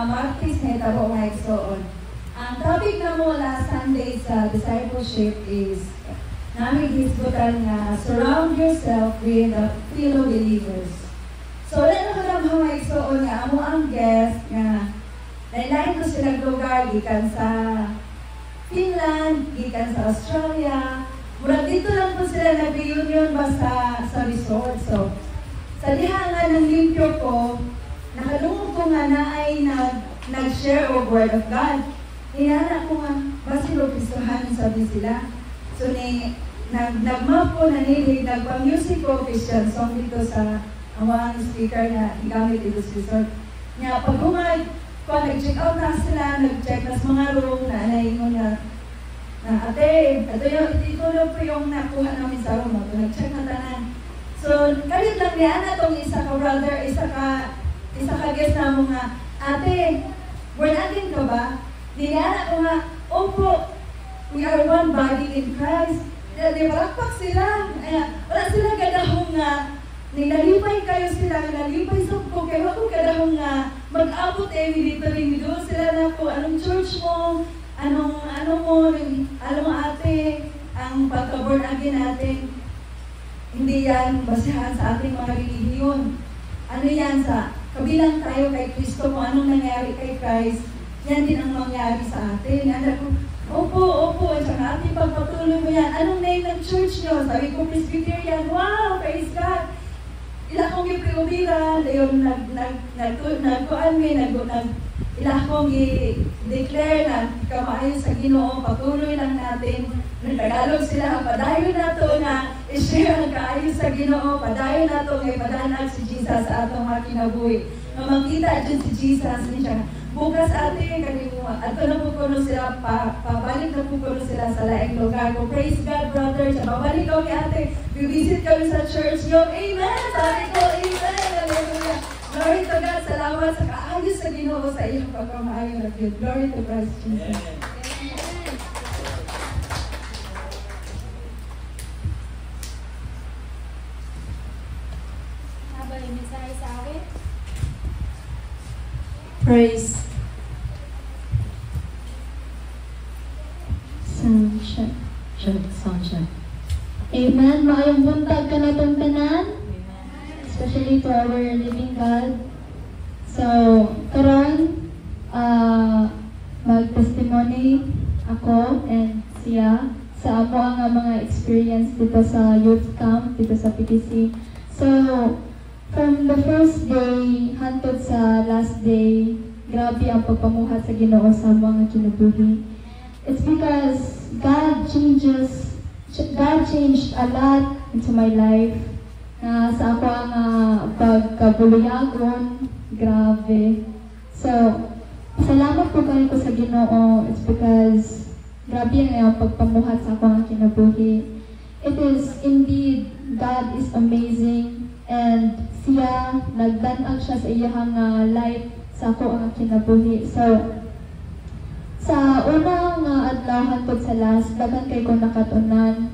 Martis na itabo nga igsoon. Ang topic na mo last Sunday sa discipleship is namin hisgutan nga surround yourself with the fellow believers. So, wala na ko mga igsoon nga amo ang guest nga lain-lain ko silang lugar gikan sa Finland, gikan sa Australia. Murag dito lang po sila nag-reunion ba sa resort. So, sa diha nga ng limpyo ko, nakalungog ko nga na ay nag-share of Word of God. Hinana ko nga, basilo pistuhan sabi sila. So, nag-map ko na nilig, nagpa-music ko Christian song dito sa ang speaker na gamit dito sa resort. Nga, pag nag-check out na sila, nag-check na sa mga room na anayin na ate, ito lang po yung nakuha namin sa room. Nag-check na tanan. So, kalit lang niya na itong isa ka brother, isa ka guest na mo nga, ate, born again ka ba? Niyana ko nga, opo, we are one body in Christ. Di balakpak sila. Wala sila kadahong nga, nilalipay kayo sila, nilalipay sa ko, kaya ako kadahong nga, mag-abot dito rin doon sila na po, anong church mo, ano mo, alam mo ate, ang pagka-born again natin, hindi yan basehan sa ating mga relihiyon. Ano yan sa kabilang tayo kay Kristo, kung anong nangyari kay Christ, yan din ang mangyari sa atin. Anak ko, opo, at saka ating pagpatuloy mo yan. Anong name ng church nyo? Sabi ko, Presbyterian. Wow, praise God! Ilang kong ipriubira, yung ilang kong i-declare na kamaayon sa Ginoo, patuloy lang natin. Nung Tagalog sila, padayon na to na i-share ang kaayon sa Ginoo, padayon na to ngay padanag si Jesus sa atong mga kinabuhi. Mamangkita dyan si Jesus niya. Bukas ate, kalimutan. At na po kuno sila, pabalik na po kuno sila sa laing lugar ko. Praise God, brothers. Pabalik kami ate, bibisit kami sa church nyo. Amen! Sabi ko, amen! Hallelujah! Glory to God, salamat sa kaayos sa Ginoo sa iyong pagkamaayon at yun. Glory to Christ Jesus. Habang yung mensahe sa akin. Praise. Sunshine. Amen. Maayong buntag ka na itong tanan. Especially to our living God. So, karon mag-testimony ako and siya sa amo ang mga experience dito sa youth camp, dito sa PTC. So, from the first day hantod sa last day, grabe ang pagpamuhat sa Ginoo sa mga kinabuhi. It's because God changed a lot into my life. Na sa ako ang pagkabuliyagon, grabe. So, salamat po kayo ko sa Ginoo. It's because grabe ang pagpamuhat sa ako ang kinabuhi. It is indeed, God is amazing. And siya, nagdanag siya sa iyang life sa ako ang kinabuhi. So, sa unang adlaw po sa last, dagan kayo ko nakatunan.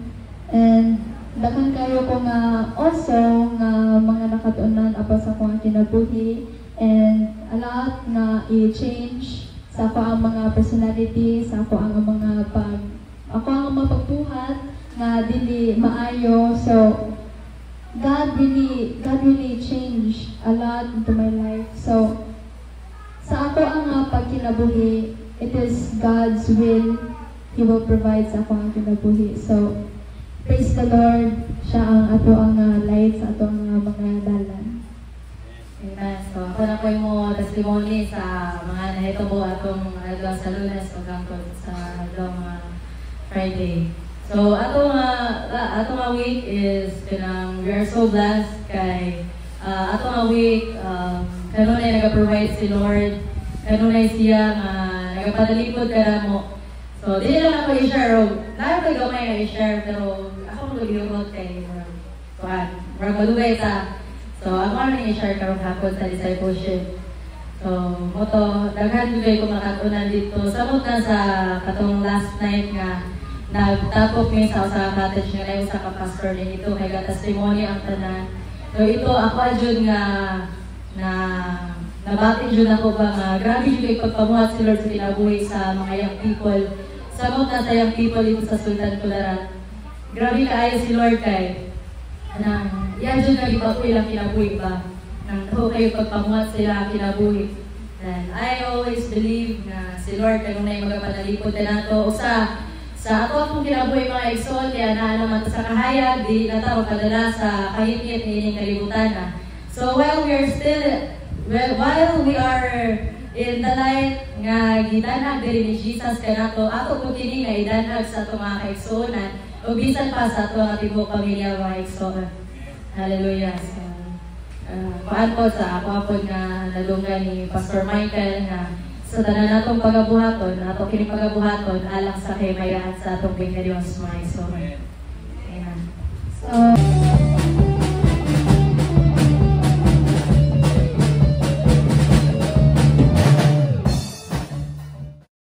And dagan kayo ko nga also nga mga nakatunan about sa akong kinabuhi. And a lot na i-change sa ako ang mga personality, sa ako ang mga mapagbuhat nga dili maayo. So, God really changed a lot into my life. So, sa ako ang pagkinabuhi, it is God's will. He will provide sa ako ang kinabuhi. So, praise the Lord. Siya ang ato ang light sa ato ang mga dalan. Amen. So, ako na po yung testimony sa mga nahitabo atong adlaw sa Lunes pagkangkod sa adlaw mga Friday. So, atong week is we are so blessed kay atong week kanunay nag-provide si Lord, kanunay siya nagapadalipod ka na mo. So, di lang ako i-share. Lahat ko gamay na i-share, pero ako mag-i-roll kay Marag Malugay sa. So, ako na i-share karong hapon sa discipleship. So, moto, daghan ko kayo makatunan dito. Samot na sa katong last night nga, nagtapok mi sa usa ka cottage nga na usa ka pastor din ito, kay testimony ang tanan. So, ito, ako adjud nga nabatin jud ako ba nga grabe jud kay pagpamuhat si Lord sa kinabuhi sa mga young people. Sa mga sa young people dito sa Sultan Kudarat. Grabe kaayo si Lord kay nang yan jud nga gipakuy lang kinabuhi ba. Nang ho kayo pagpamuhat sila kinabuhi. And I always believe na si Lord kanunay magapanalipod na nato usa sa ako akong kinabuhi mga igsoon, kaya naman sa kahayag, di na tao padala sa kahit-hit nining kalibutan na. So while we are in the light nga gidanag diri ni Jesus kanato, ato po kini nga idanag sa ato mga kaigsoonan, o bisan pa sa ato nga tibok pamilya mga igsoon. Hallelujah. So, paan po sa ako po nga nalungan ni Pastor Michael nga sa tanan natong pagabuhaton, ato kini pagabuhaton alang sa kay mayan sa atong Panginoon mga igsoon. Amen. So,